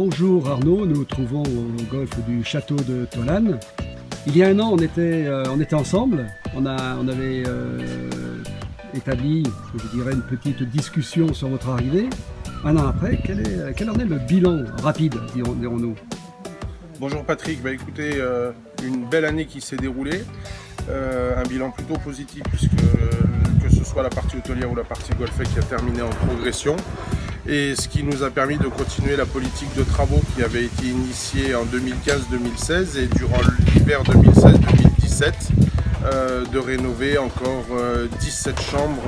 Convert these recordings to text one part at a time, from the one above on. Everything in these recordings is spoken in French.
Bonjour Arnaud, nous nous trouvons au golf du château de Tolane. Il y a un an, on était ensemble, on avait établi, je dirais, une petite discussion sur votre arrivée. Un an après, quel en est le bilan rapide, dirons-nous? Bonjour Patrick, écoutez, une belle année qui s'est déroulée, un bilan plutôt positif puisque que ce soit la partie hôtelière ou la partie golfée qui a terminé en progression, et ce qui nous a permis de continuer la politique de travaux qui avait été initiée en 2015-2016 et durant l'hiver 2016-2017 de rénover encore 17 chambres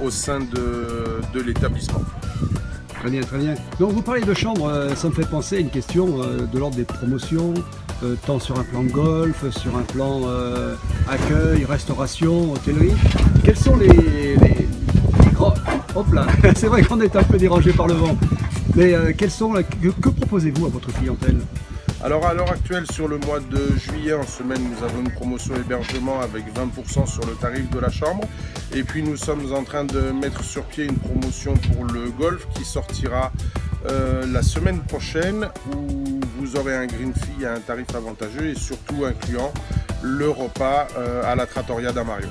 au sein de l'établissement. Très bien, très bien. Donc vous parlez de chambres, ça me fait penser à une question de l'ordre des promotions, tant sur un plan golf, sur un plan accueil, restauration, hôtellerie. Quels sont les grands... Hop là, c'est vrai qu'on est un peu dérangé par le vent. Mais que proposez-vous à votre clientèle? Alors à l'heure actuelle, sur le mois de juillet, en semaine, nous avons une promotion hébergement avec 20% sur le tarif de la chambre. Et puis nous sommes en train de mettre sur pied une promotion pour le golf qui sortira la semaine prochaine, où vous aurez un green fee à un tarif avantageux et surtout incluant le repas à la trattoria d'Amario.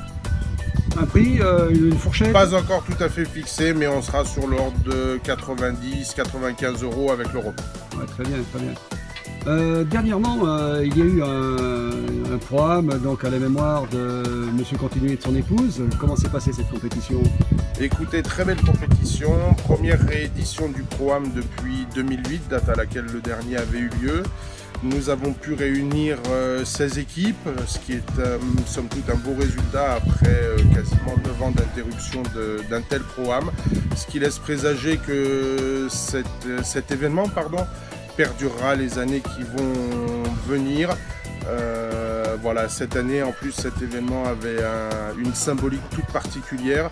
Un prix, une fourchette? Pas encore tout à fait fixé, mais on sera sur l'ordre de 90-95 € avec le repas. Ouais, très bien, très bien. Dernièrement, il y a eu un programme donc à la mémoire de Monsieur Contini et de son épouse. Comment s'est passée cette compétition? Écoutez, très belle compétition. Première réédition du programme depuis 2008, date à laquelle le dernier avait eu lieu. Nous avons pu réunir 16 équipes, ce qui est somme toute un beau résultat après quasiment 9 ans d'interruption d'un tel programme, ce qui laisse présager que cet événement perdurera les années qui vont venir. Voilà, cette année en plus cet événement avait une symbolique toute particulière,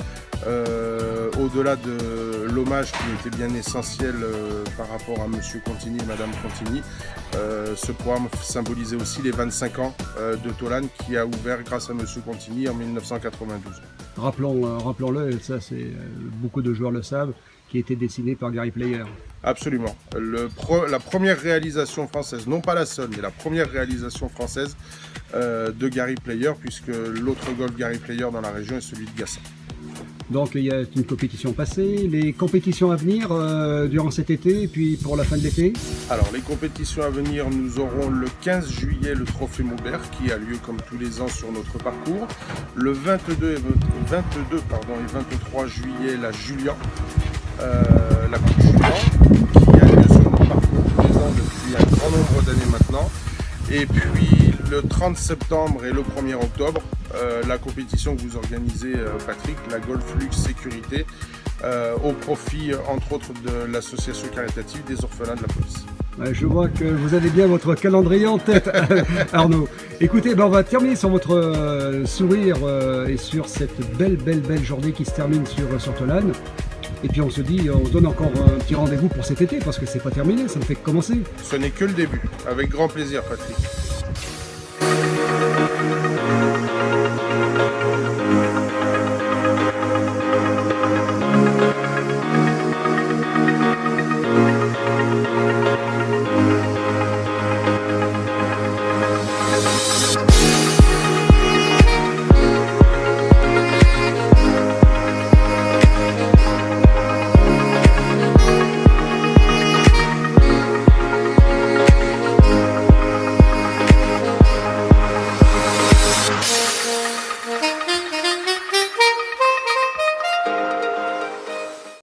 au-delà de l'hommage qui était bien essentiel par rapport à Monsieur Contini et Madame Contini. Ce programme symbolisait aussi les 25 ans de Tolane qui a ouvert grâce à Monsieur Contini en 1992. Rappelons-le, ça c'est beaucoup de joueurs le savent, qui a été dessiné par Gary Player. Absolument. La première réalisation française, non pas la seule, mais la première réalisation française de Gary Player, puisque l'autre golf Gary Player dans la région est celui de Gassin. Donc il y a une compétition passée, les compétitions à venir durant cet été et puis pour la fin de l'été? Alors les compétitions à venir, nous aurons le 15 juillet le Trophée Maubert qui a lieu comme tous les ans sur notre parcours. Le 22 et 23 juillet la Julian, la Coupe Julian qui a lieu sur notre parcours tous les ans depuis un grand nombre d'années maintenant. Et puis le 30 septembre et le 1er octobre, la compétition que vous organisez Patrick, la Golf Luxe Sécurité, au profit entre autres de l'association caritative des orphelins de la police. Ouais, je vois que vous avez bien votre calendrier en tête, Arnaud. Écoutez, on va terminer sur votre sourire et sur cette belle journée qui se termine sur Tolane. Et puis on se donne encore un petit rendez-vous pour cet été parce que c'est pas terminé, ça ne fait que commencer. Ce n'est que le début, avec grand plaisir Patrick.